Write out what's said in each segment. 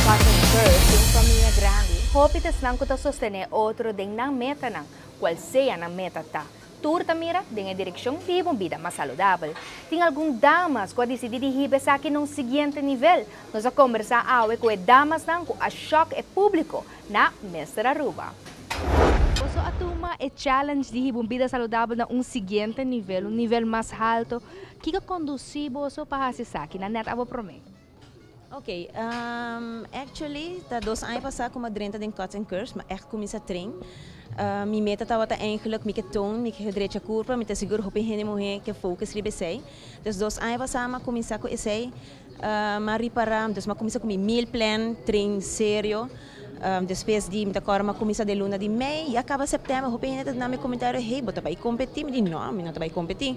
Cotton First, yung família grande, hopitas lang ko ta sostener outro ding nang meta nang, qual seja nang meta ta. Turta mira, ding a direksyon di uma vida mais saudável. Tem algum damas que decidi de sa akin nung seguinte nível. Nós a conversar awe com damas nang ko a choque é público na Mr. Aruba. So atuma é challenge de vida saudável na seguinte nível, nível mais alto. Que conduzível so para sa akin na net abo prome. Ok, actually, tá 2 anos passado com uma drenta de Cotton Curse, maar echt começa a trein. Minha meta estava eigenlijk, me que toon, me que direita curva, me te seguro hope hene morrer que focus ribe sei. Dus 2 anos passado, ma começa com esse, ma reparar, dus ma começa com meal plan, trein sério. Depois de muita corma começa de luna de mei e acaba setembro, hope hene na me comentário, hey, bota vai competir, me diz não, me não vai competir.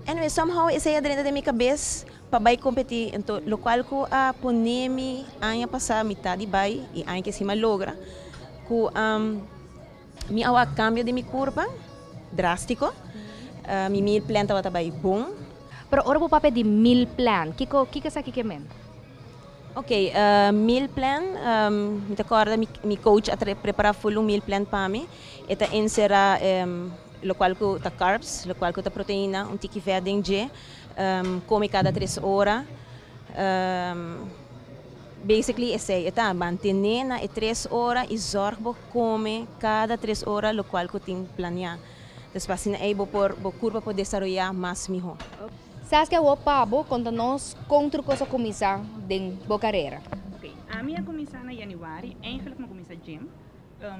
Anyway, somehow essa é a drenta de minha cabeça para vai competir, então, lo qual ko a ponemi ano passado metade vai e ano que cima logra, ko mi awa cambio de minha curva drástico, mi meal plan tava vai bom. Pero ora po papel de meal plan, kika sa kikemen? Ok, meal plan, me acorda mi coach a preparar full meal plan para mim, eta insera lo qual ko ta carbs, lo qual ko ta proteína, tiki verde em dia. Come cada 3 horas. Basically, essa manter na 3 horas e zorgo come cada 3 horas, lo qual que tem planear. Depois, assim, é por curva para desenvolver mais melhor. Sabes que eu pabo quando nós contra coisa começar de boa carreira. Okay. A minha começar na januário, eigenlijk me começar gym.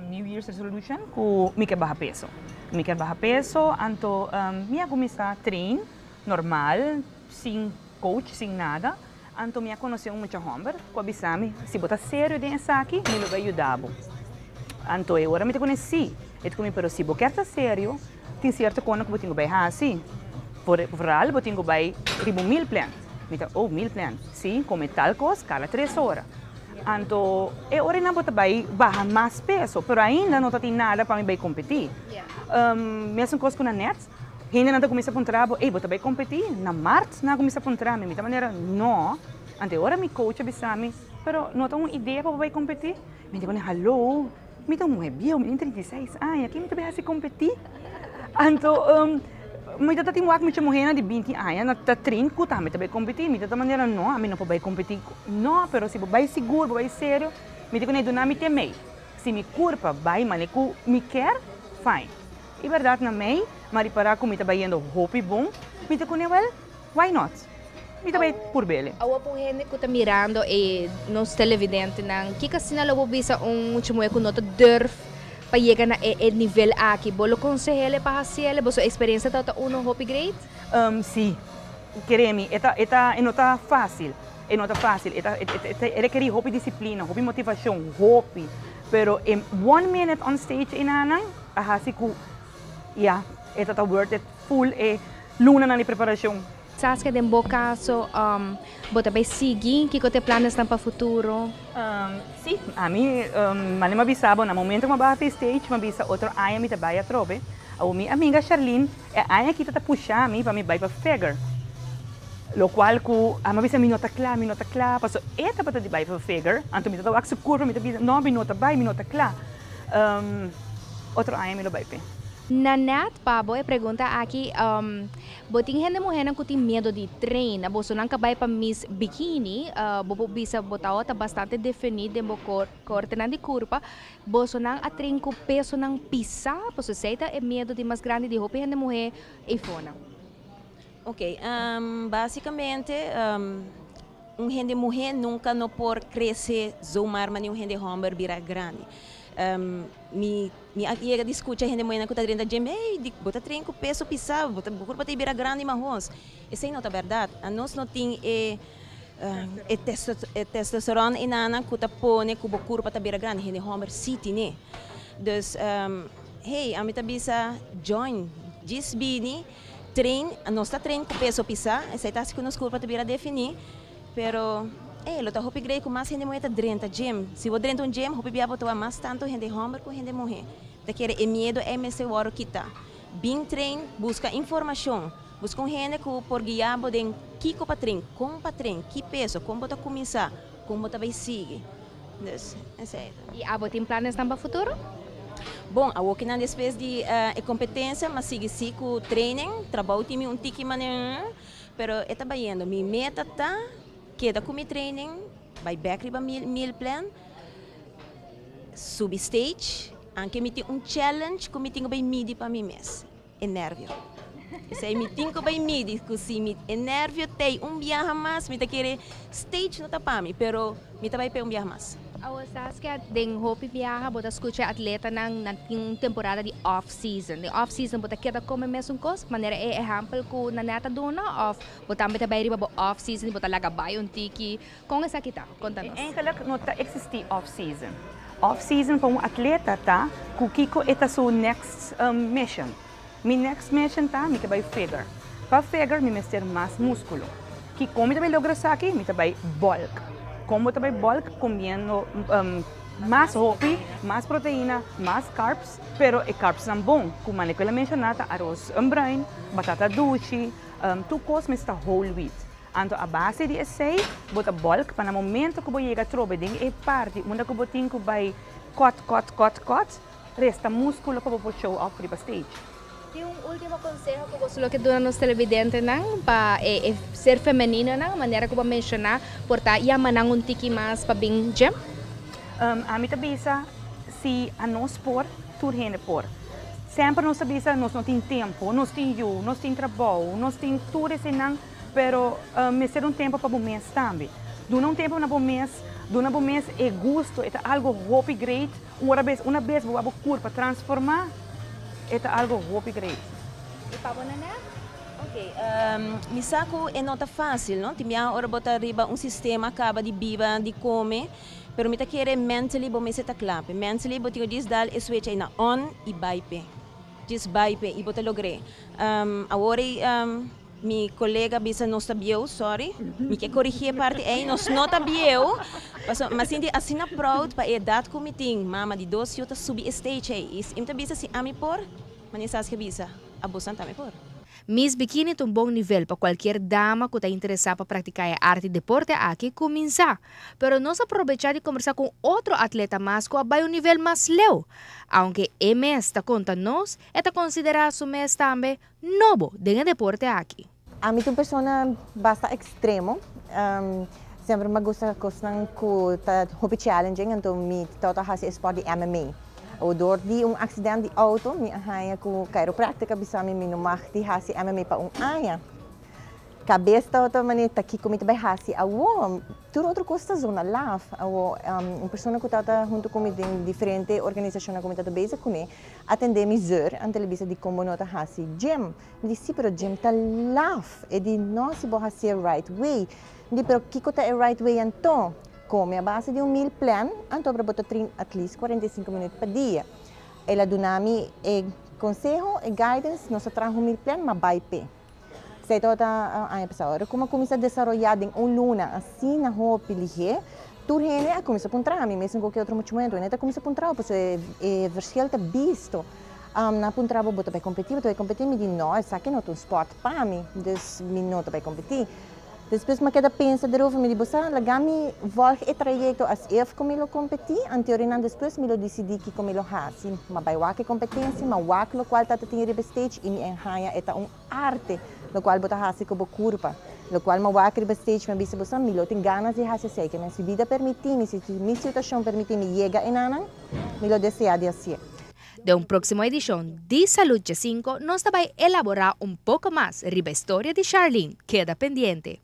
New Year's resolution ku me quer barra peso. Me quer barra peso, anto minha começar trein normal, sem coach, sem nada. Anto minha conheceu muito homem, com abisame, se botar sério dentro aqui, me vai ajudar. Anto eu agora me conheci, e comigo pero se botar sério, tem certo coisa que eu tenho que fazer assim. Por real, eu tenho que fazer meal plan. Oh, meal plan, sim, come tal coisa, cada 3 horas. Anto, ora não bota barra mais peso, pero ainda não tem nada para me competir. Mesmo coisa com a net, ainda não começa a trabalho, bota vai competir, na março não começa a trabalho, de maneira não. Ante ora me coach abisame, pero não tem uma ideia para vai competir. Me digo, hello, me dá uma bio, me 36 anos, aqui me também se competir. Anto, me dá tem uma muita mulher de 20 anos, na tá trein ku tá me também competir, me dá maneira não, a mim não vai competir, não, pero se vai seguro, vai sério, me digo, não me temei. Se me curva vai, mas me quer, fine. E verdade na mei, mas para como me tá indo hope bom, me digo, well, why not? Me tá por bele. Awa po gente que tá mirando e nos televidente nang kika sinalo bisa muito mulher com nota durf para chegar na nível aqui. Bolo consejele para hacerle, boa experiência tá uno hope great? Sim. Quereme, não tá fácil. Não tá fácil. Ele quer hope disciplina, hope motivação, hope. Pero in 1 minute on stage inanang, ahasi ko, yeah, ito tá worth it, full luna na ni preparação. Sabes que em boa caso, bota vai seguir, que te planos para futuro? Sim, a mim, mas me avisava, no momento que eu vou stage, me avisa outro ano me trabalha trove. A minha amiga Charlene, a que tá puxar a mim para me vai para Feger. Lo qual ku me avisa minota kla, paso eta para de vai para Feger, anto me tawag sa curva, me avisa no minota kla. Outro ano me lo vai pe. Nanat Pabo pergunta aqui, boting gente mulher não tem medo de treino, boso não acaba para Miss Bikini, bobo bisa botao tá bastante definido em corte na de curva, boso não a treino com peso não pisa, boso seita é medo de mais grande de roupa gente mulher e fona. Ok, basicamente gente mulher nunca não por crescer zoomar mas gente homem vira grande. Mi ia discutir a gente mulher que tá dentro da gym, bota treino com peso pisado, bota curva te vira grande mas isso não é verdade. A nós não tem testosterona e nana que tá põe que o curva tá vira grande, gente homem city né. Dus hey, a mim tá bisa join, bini trein, nós tá treino com peso pisado, essa tá se que nos curva tá vira definir, pero lo tá hopi grei com mais gente mulher tá dentro da gym. Se você dentro da gym, hopi bia botar mais tanto gente homem com gente mulher. Tá querer medo é me se waro kita. Bem trein, busca informação. Busca gente que por guiar bodem kiko patrin, como patrin, que peso, como botar começar, como botar vai seguir. Dus, essa E abotin planos para o futuro? Bom, a working na despesa de competência, mas sigue com training, trabalho time tiki maneira, pero está baiando. Minha meta tá queda com meu training, vai back riba mil plan, sub stage, anche mi challenge que mi tenho bem midi para mim mês, é nervio. Se mi tenho bem midi, que se mi é nervio tem viaje mais, mi tá querer stage não tá para mim, pero mi tá vai para viaje mais. Awasas kaya ding hopi biyaha bota escucha atleta ng temporada de off-season. De off-season bota kita come mesmo kos, maneira é example ko na neta dona off, bota ambita bayri ba off-season, bota laga bayon tiki. Kung esa kita, contanos. Eigenlijk não tá existir off-season. Off-season para atleta tá, kukiko ita su next mission. Mi next mission tá, mi kabay figure. Para figure, mi mester mais músculo. Que como também logra aqui, mi também bulk. Como também bulk, comendo mais hopi, mais proteína, mais carbs, pero e carbs são bom. Como a Nicola mencionada, arroz brain, batata doce, tu cos está whole wheat. Anto a base de essay, bota bulk para no momento que você chega a trobe, ding e parte, onde que você tem que vai cut, resta músculo para você show off para stage. Tem último consejo que você que dona nos televidentes para ser feminina na maneira como mencionar, portar e amanang tiki mais para bem gym. A mim também se a nós por, tudo rende por. Sempre nós sabemos nós não tem tempo, nós tem eu, nós tem trabalho, nós tem tudo esse não, pero me ser tempo para o mês também. Dona tempo na bom mês é gosto, é algo hope great, uma vez vou curva transformar. É algo hope great. E para você, né? Ok, mi saco é nota fácil, não? Timia ora botar riba sistema acaba de biba, de come, pero mi ta querer mentally bo me seta clap. Mentally bo tigo dis dal e switch na on e bype. Dis bype e bota logre. Agora mi colega bisa não sabia, sorry. Mi que corrigir parte é nós não sabia. Mas hindi assim na proud pa edad ko meeting, mama de 2 yuta subi stage é. Imta bisa si ami por, manisas que bisa. Abusan tami por. Miss Bikini tem bom nível para qualquer dama que está interessada para praticar arte e deporte aqui começar. Pero nós aproveitar de conversar com outro atleta mais que vai um nível mais leu. Aunque o mês está contando nós, está considerado o mês também novo dentro do deporte aqui. A mim é uma pessoa bastante extremo. Sempre me gusta coisas que hobby challenging, então me toca fazer esporte de MMA. O door de acidente de auto, me arranha com chiropractica, bisa me não mag de fazer MMA para aia. Cabeça toda maneira aqui como também fazer. Tudo outra coisa zona lá. Uma pessoa que está junto comigo em diferentes organizações como está bem com ele, atender misur, a televisão de como não está fazer gym. Me disse pero gym está lá, e de nós se pode fazer right way. Me disse pero que está é right way então? Come a base de meal plan, então para botar at least 45 minutos por dia. Ela dá-me conselho e guidance, nós trazemos meal plan, mas vai pé. Se toda a pessoa, como começa a desenvolver em luna, assim na rua pilihe, tudo é começa a puntar, mesmo qualquer outro movimento, né? Começa a puntar, porque é versículo tá visto. Na puntar vou botar para competir, me diz não, isso aqui não é um esporte para mim, dus me não vai competir. Depois me queda pensa de novo, me diz, lagami volg e trajeto as if como eu competir, anteriormente depois me lo decidi que como eu faço, mas vai wake competência, mas wake lo qual tá tinha ribe stage e me enhaia é arte, lo qual bota fazer como curva, lo qual me wake ribe stage, me disse você me lo tem ganas de fazer sei que se vida permitir, se minha situação permitir me chega enana, me lo deseja de fazer. De uma próxima edição de Salud G5, nós vai elaborar pouco mais sobre a história de Charlene. Queda pendiente.